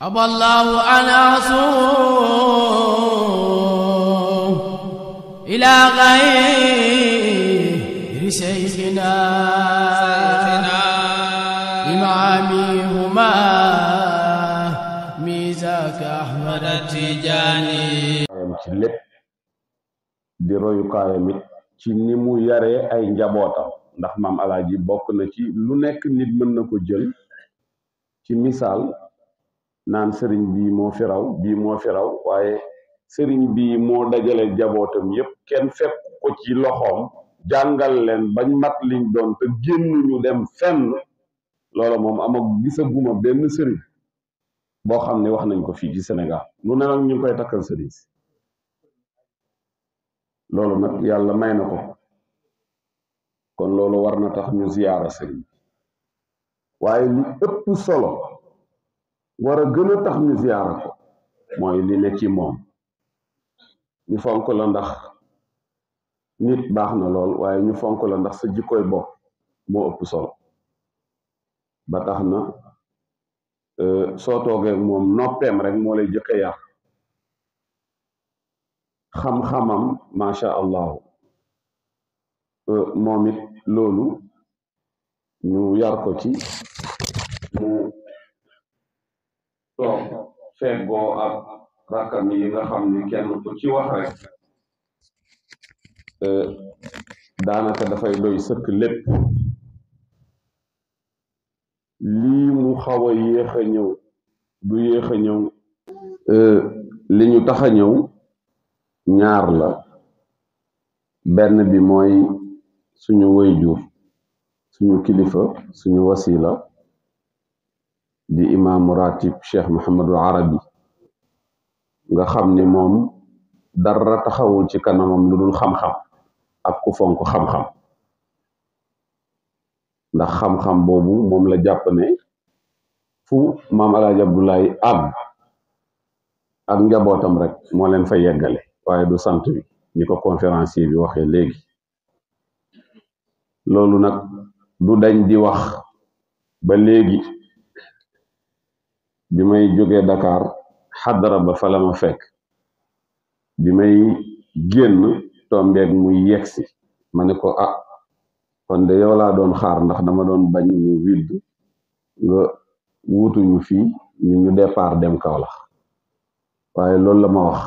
أبى الله أن أصوم إلى غير شيخنا إمامي هما ميزاك أحمد التجاني ci lépp di royukaayam it ci ni mu yaree ay njabootam ndax maam alaaji bokk na ci lu nekk nit mën na ko jël ci misaal naan sëriñ bii moo fi raw bii moo fi raw waaye sëriñ bii moo dajale njabootam yépp kenn fekk ko ci loxoom jàngal leen bañ mat liñ doon te génn ñu dem fenn loola moom gisaguma benn sëriñ boo xam ne wax nañ ko fii ci Sénégal lu ne nag ñu ngi koy takkal sëriñ si loolu nag yàlla may na ko kon loolu war na tax ñu ziyaara sëriñ waaye li ëpp solo war a gën a tax ñu ziyaara ko mooy li ne ci moom ñu fonk la ndax nit baax na lool waaye ñu fonk la ndax sa jikkoy bopp moo ëpp solo ba tax na soo toogee moom noppeem rek moo lay jëkk a yar xam-xamam macha allahu moom it loolu ñu yar ko ci mu toog feggoo ak rakkam yi nga xam ni kenn ku ci wax rek daanaka dafay doy sëkk lépp lii mu xaw a yéex a ñëw du yéex a ñëw li ñu tax a ñëw ñaar la benn bi mooy suñu wayjur suñu kilifa suñu wasila di imaamu ratib cheikh Muhammadul Arabi nga xam ni moom dara taxawul ci kanamam lu dul xam-xam ak ku fonk xam-xam ndax xam-xam boobu moom la jàpp ne fu maam alaaji Abdoulaye ak njabootam rek moo leen fa yeggale waaye du sant bi ni ko conférencier bi waxee léegi loolu nag du dañ di wax ba léegi bi may jógee Dakar xadara ba fa la ma fekk bi may génn tombeeg muy yegsi ma ne ko kon de yow laa doon xaar ndax dama doon bañ mu vide nga wuutuñu fii ñu départ dem Kaolack waaye loolu la ma wax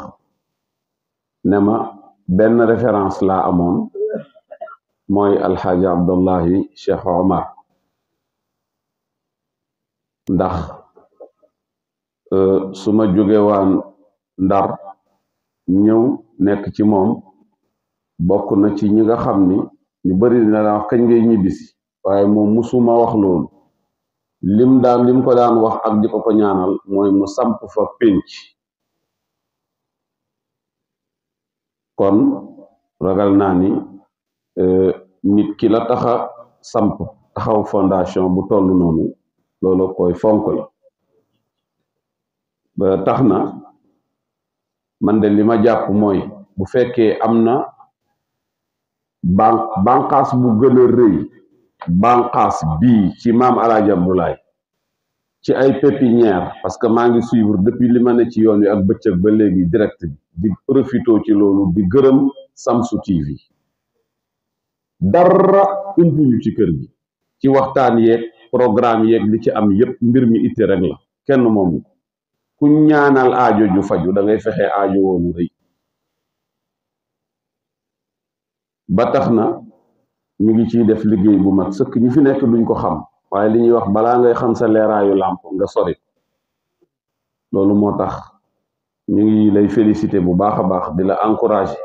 ne ma benn référence laa amoon mooy alxaaji Abdullahi Cheikh Omar ndax su ma jóge waan Ndar ñëw nekk ci moom bokk na ci ñi nga xam ni ñu bari dina daan wax kañ ngay ñibbisi waaye moom musuma wax loolu lim ko daan wax ak di ko ñaanal mooy mu samp fa pénc kon ragal naa ni nit ki la taxa samp taxaw fondation bu toll noonu loolu koy fonk la ba tax na man de li ma jàpp mooy bu fekkee am na banqaas bu gën a rëy banqaas bii ci maam alaaji Abdoulaye ci ay pépinière parce que maa ngi suivre depuis li ma ne ci yoon wi ak bëccëg ba léegi direct bi di profito ci loolu di gërëm Samsu TV dara umpuñu ci kër gi ci waxtaan yeeg programme yeeg li ci am yépp mbir mi itti rek la kenn moomu ku ñaanal aajo ju faju da ngay fexe aajo woonu rëy ba tax na ñu ngi ciy def liggéey bu mat sëkk ñi fi nekk duñ ko xam waaye li ñuy wax balaa ngay xam sa leeraayu làmp nga sori loolu moo tax ñu ngi lay féliciter bu baax a baax di la encourager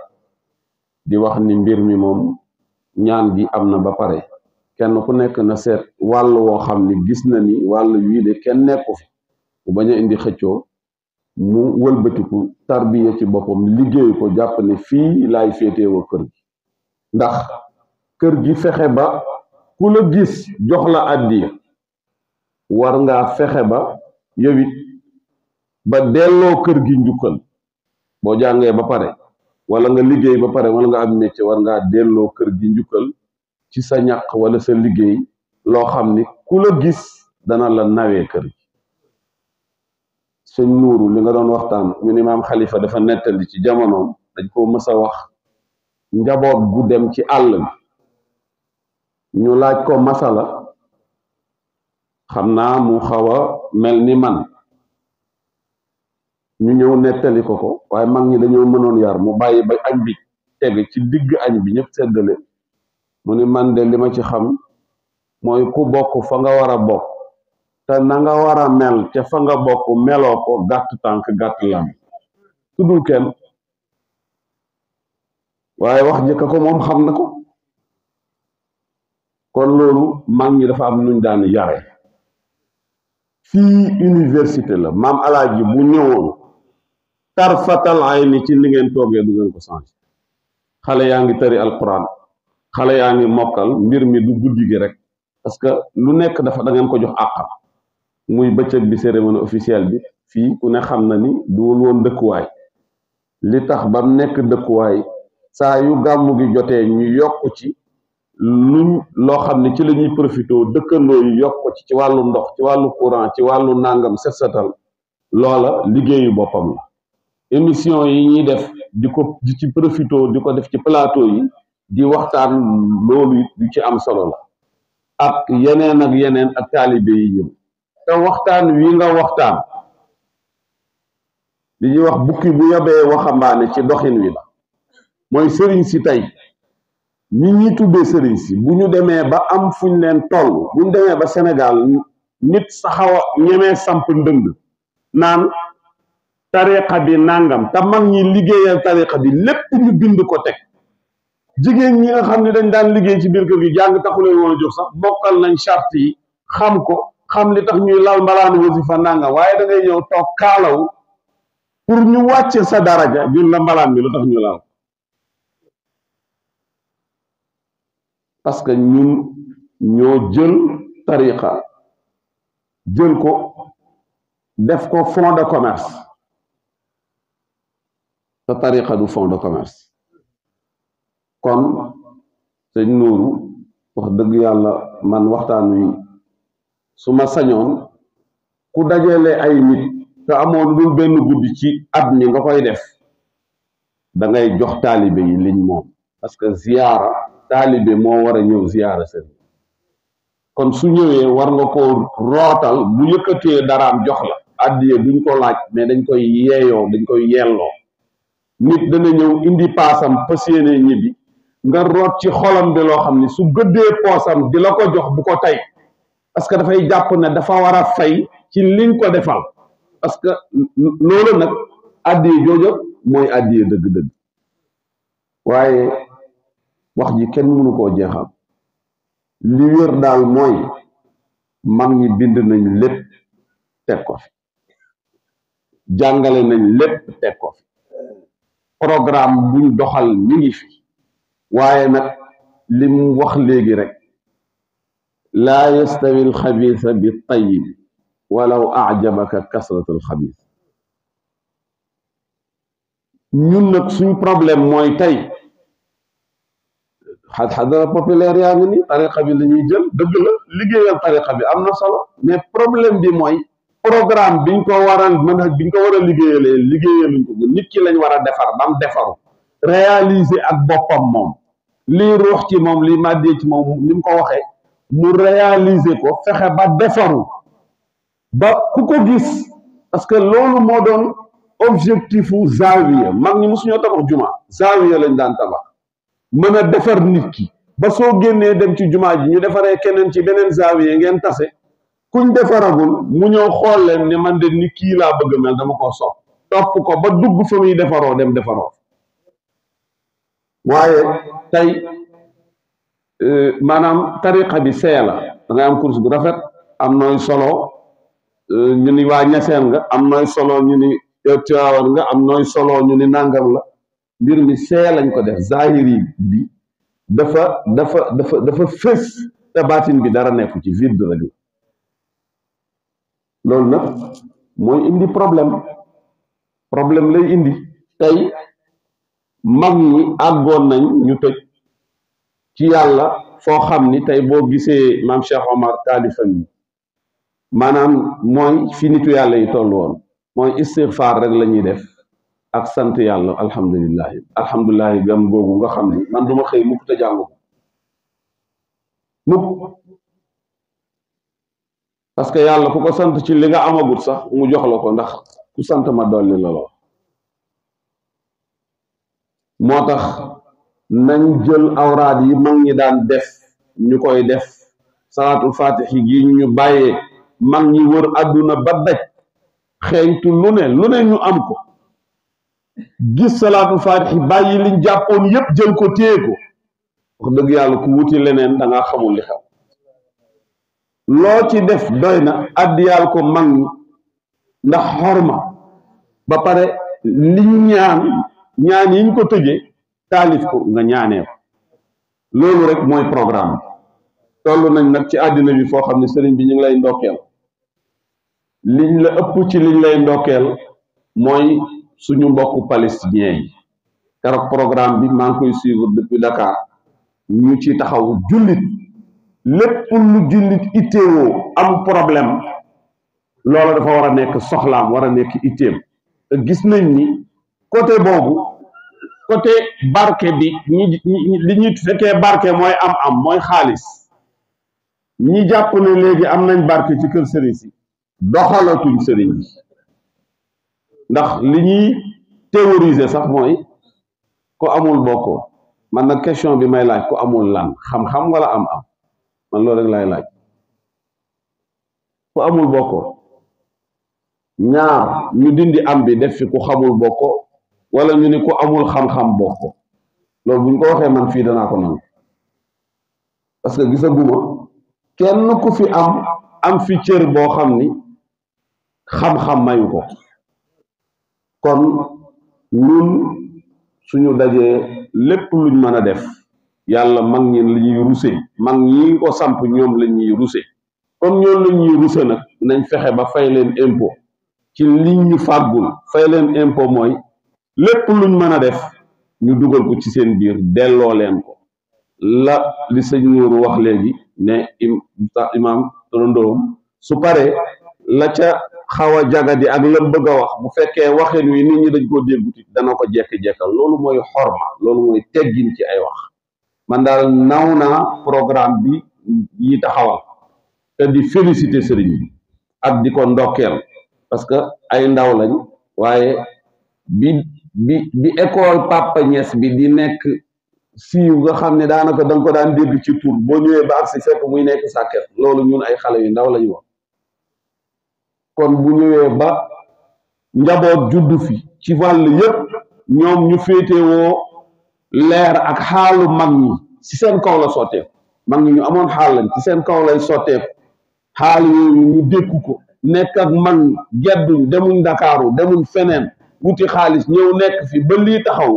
di wax ni mbir mi moom ñaan gi am na ba pare kenn ku nekk na seet wàll woo xam ni gis na ni wàll wii de kenn nekku fi bu bañ a indi xëccoo mu wëlbatiku tarbiya ci boppam liggéey ko jàpp ne fii laay féetewoo kër gi ndax kër gi fexe ba ku la gis jox la addiya war ngaa fexe ba yowit ba delloo kër gi njukkal boo jàngee ba pare wala nga liggéey ba pare wala nga am métier war ngaa delloo kër gi njukkal ci sa ñaq wala sa liggéey loo xam ni ku la gis dana la nawee kër gi sëñ Nuuru li nga doon waxtaan ñu ni maam Xalifa dafa nettali ci jamonoom dañ ko mës a wax njaboot bu dem ci àll bi ñu laaj ko masala xam naa mu xaw a mel ni man ñu ñëw nettali ko waaye mag ñi dañoo mënoon yar mu bàyyi ba añ bi teg ci digg añ bi ñëpp seddale mu ni man de li ma ci xam mooy ku bokk fa nga war a bokk te na nga war a mel ca fa nga bokk meloo ko gàtt tànk gàtt lam tuddul kenn waaye wax jëkka ko moom xam na ko kon loolu mag ñi dafa am nuñ daan yare fii université la maam alaaji bu ñëwoon tarfatal ay ni ci li ngeen toogee du ngeen ko changé xale yaa ngi tëri alquran xale yaa ngi mokkal mbir mi du guddi gi rek parce que lu nekk dafa da ngeen ko jox àqam muy bëccëg bi cérémonie officielle bi fii ku ne xam na ni duwul woon dëkkuwaay li tax ba mu nekk dëkkuwaay saa yu gàmmu gi jotee ñu yokk ci luñ loo xam ne ci la ñuy profité dëkkandoo yi yokk ko ci wàllu ndox ci wàllu courant ci wàllu nàngam set setal loola liggéeyu boppam la émission yi ñuy def di ci profité di ko def ci plateau yi di waxtaan loolu du ci am solo la ak yeneen ak taalibe yi ñëw te waxtaan wi nga waxtaan li ñuy wax bukki bu yabee waxambaane ci doxin wi la mooy sëriñ si tey ñi ñi tuddee sëriñ si bu ñu demee ba am fuñ leen toll bu ñu demee ba Sénégal nit saxawa ñemee samp ndënd naan tariqa bi nangam te mag ñi liggéeyal tariqa bi lépp ñu bind ko teg jigéen ñi nga xam ne dañ daan liggéey ci biir kër gi jàng taxuleen woon a jóg sax bokkal nañ charte yi xam ko xam li tax ñuy lal mbalaanu wasifa nangam waaye da ngay ñëw toog kaalaw pour ñu wàcce sa daraja ñun la mbalaan bi lu tax ñu laal parce que ñun ñoo jël tariqa jël ko def ko fonds de commerce te tariqa du fonds de commerce kon sëñ Nuuru wax dëgg yàlla man waxtaan wi su ma sañoon ku dajale ay nit te amoon lu benn guddi ci at mi nga koy def da ngay jox taalibe yi liñ moom parce que ziyaara taalibe moo war a ñëw ziyaara sëriñ kon su ñëwee war nga ko rootal bu yëkkatee daraam jox la addiye duñ ko laaj mais dañ koy yeeyoo dañ koy yelloo nit dana ñëw indi paasam fas yéene ñibbi nga root ci xolam bi loo xam ni su gëddee poosam di la ko jox bu ko tey parce que dafay jàpp ne dafa war a fay ci liñ ko defal parce que loolu nag addiye jooju mooy addiye dëgg-dëgg waaye wax ji kenn mënu koo jeexal li wér daal mooy mag ñi bind nañ lépp teg ko fi jàngale nañ lépp teg ko fi programme buñ doxal mi ngi fi waaye nag li mu wax léegi rek laa yastawi alxabiisa bi tayyib walaw ajabaka kasratu alxabiis ñun nag suñ problème mooy tey xadara populaire yaa ngi ni tariqa bi la ñuy jël dëgg la liggéeyal tariqa bi am na solo mais problème bi mooy programme biñ ko waral mën biñ ko war a liggéeyaluñ ko nit ki lañ war a defar ba mu defaru réaliser ak boppam moom lii ruux ci moom lii màddee ci moom ni mu ko waxee mu réaliser ko fexe ba defaru ba ku ko gis parce que loolu moo doon objectifu zaawiya mag ñi mosuñoo tabax juma zaawiya lañ daan tabax mën a defar nit ki ba soo génnee dem ci jumaa ji ñu defaree keneen ci beneen zaawiya ngeen tase kuñ defaragul mu ñëw xool leen ne man de ni kii laa bëgg mel dama ko sopp topp ko ba dugg fa muy defaroo dem defaroo waaye tey maanaam tariqa bi see la da ngay am course bu rafet am nooy solo ñu ni waa ñaseen nga am nooy solo ñu ni Tiwaawan nga am nooy solo ñu ni nàngam la mbir mi see lañ ko def zahiri bi dafa fës te baatin bi dara nekku ci vide rek loolu nag mooy indi problème lay indi tey mag ñi àggoon nañ ñu tëj ci yàlla foo xam ni tey boo gisee maam Cheikh Omar taalifam yi maanaam mooy fi nitu yàlla yi toll woon mooy istighfar rek la ñuy def ak sant yàlla alhamdulilahi gam googu nga xam ni man duma xëy mukk te jàngu mukk parce que yàlla ku ko sant ci li nga amagut sax mu jox la ko ndax ku sant ma dolli la loo moo tax nañ jël awraad yi mag ñi daan def ñu koy def salaatul fatixi gi ñu bàyyee mag ñi wër àdduna ba daj xeeñtu lu ne ñu am ko gis salaatul fatixi bàyyi liñ jàppoon yépp jël ko téye ko wax dëgg yàlla ku wuti leneen da nga xamul li xew loo ci def doy na addiyaal ko mag ñi ndax xorma ba pare liñ ñaan yiñ ko tëjee taalif ko nga ñaanee ko loolu rek mooy programme toll nañ nag ci àddina bi foo xam ne sëriñ bi ñu ngi lay ndokkeel liñ la ëpp ci liñ lay ndokkeel mooy suñu mbokku palestinien yi keroog programme bi maa ngi koy suivre depuis Dakar ñu ci taxaw jullit lépp lu jullit itteewoo am problème loola dafa war a nekk soxlaam war a nekk itteem te gis nañ ni côté boobu côté barke bi li ñuy fekkee barke mooy am mooy xaalis ñi jàpp ne léegi am nañ barke ci kër sëriñ si doxalatuñ sëriñ bi ndax li ñuy théoriser sax mooy ku amul bokkoo man nag question bi may laaj ku amul lan xam-xam wala am man loolu rek lay laaj ku amul bokkoo ñaar ñu dindi am bi def fi ku xamul bokkoo wala ñu ni ku amul xam-xam bokkoo loolu buñ ko waxee man fii danaa ko nangu parce que gisaguma kenn ku fi am fi cër boo xam ni xam-xam mayu ko kon ñun suñu dajee lépp luñ mën a def yàlla mag ñi la ñuy ruse mag ñi ko samp ñoom la ñuy ruse comme ñoom la ñuy ruse nag nañ fexe ba fay leen impôt ci liñ ñu fàggul fay leen impôt mooy lépp luñ mën a def ñu dugal ko ci seen biir delloo leen ko la li sëñ Nuuru wax léegi ne imaam rondoom su paree la ca xaw a jagadi ak lam bëgg a wax bu fekkee waxin wi nit ñi dañ koo dégguti dana ko jekk-jekkal loolu mooy xorma loolu mooy teggin ci ay wax man daal naw naa programme bi yi taxawal te di féliciter sëriñ bi ak di ko ndokkeel parce que ay ndaw lañ waaye bi école Papa Niass bi di nekk siiw nga xam ne daanaka da nga ko daan dégg ci tur boo ñëwee ba agsi fekk muy nekk sàkket loolu ñun ay xale yu ndaw lañu wax kon bu ñëwee ba njaboot juddu fi ci wàll yépp ñoom ñu féetewoo leer ak xaalu mag ñi ci seen kaw la sotteeku mag ñi ñu amoon xaal lañ ci seen kaw lay sotteeku xaal yooyu ñu dékku ko nekk ak mag ñi gedduñ demuñ Ndakaaru demuñ feneen wuti xaalis ñëw nekk fi ba lii taxaw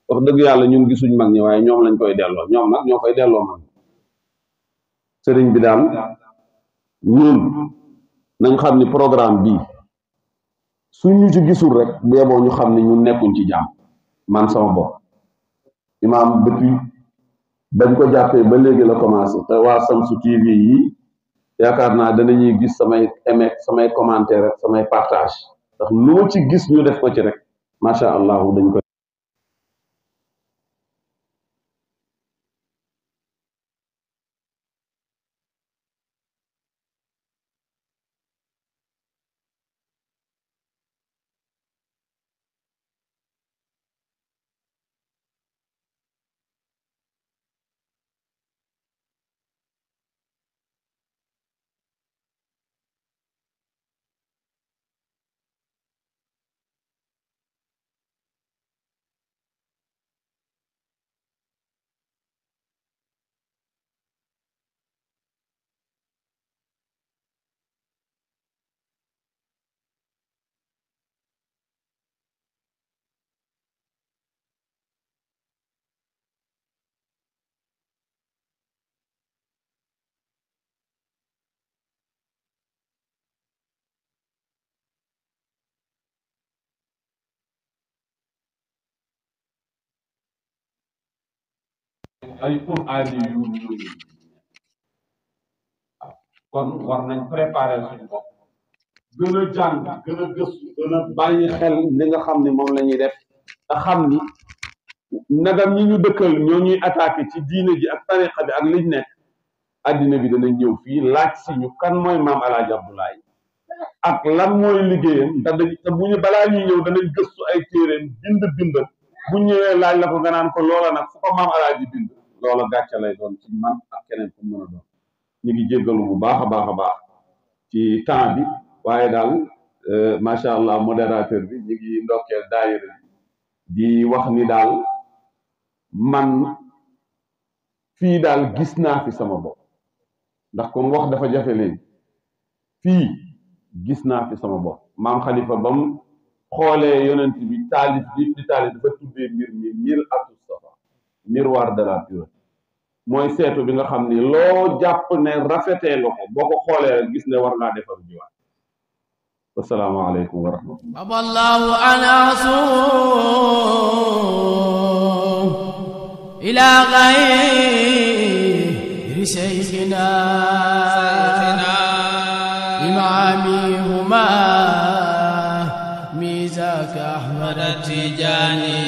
wax dëgg yàlla ñun gisuñ mag ñi waaye ñoom lañ koy delloo ñoom nag ñoo koy delloo mag sëriñ bi daal ñun nañ xam ni programme bii suñ ñu ci gisul rek bu yeboo ñu xam ni ñun nekkuñ ci jàmm man sama bopp imaam depuis bañ ko jàppee ba léegi la commencé te waa Shamsu TV yi yaakaar naa danañuy gis samay aimé samay commentaire rek samay partage ndax lu ma ci gis ñu def ko ci rek macha allah dañ ko ay Qur'an yu ñu. kon war nañ préparer suñu bopp gën a jàng gën a gëstu gën a bàyyi xel li nga xam ni moom la ñuy def te xam ni nagam ñi ñu dëkkal ñoo ñuy attaqué ci diine ji ak tariqa bi ak liñ nekk addina bi dana ñëw fii laaj si ñu kan mooy maam Alaaji Abdoulaye ak lan mooy liggéeyam ndax te bu ñu balaa ñuy ñëw danañ gëstu ay téeréem bind bu ñëwee laaj la ko nga naan ko loola nag fu ko maam Alaaji bind loola gàcce lay doon ci man ak keneen ku mën a doon ñu ngi jéggalu bu baax a baax ci temps bi waaye daal macha allah modérateur bi ñu ngi ndokkeel daayira bi di wax ni daal man fii daal gis naa fi sama bopp ndax comme wax dafa jafe léegi fii gis naa fi sama bopp maam Khalifa ba mu xoolee yonent bi taalif di taalif dafa tuddee mbir mi mir'atu safa miroir de la pureté mooy seetu bi nga xam ni loo jàpp ne rafetee nga ko boo ko xoolee rek gis ne war ngaa defar jiwaat assalaamu aleykum wa rahmatullah aballahu anasu ila ghayri shaykhina imamihuma mizaka ahmad tijani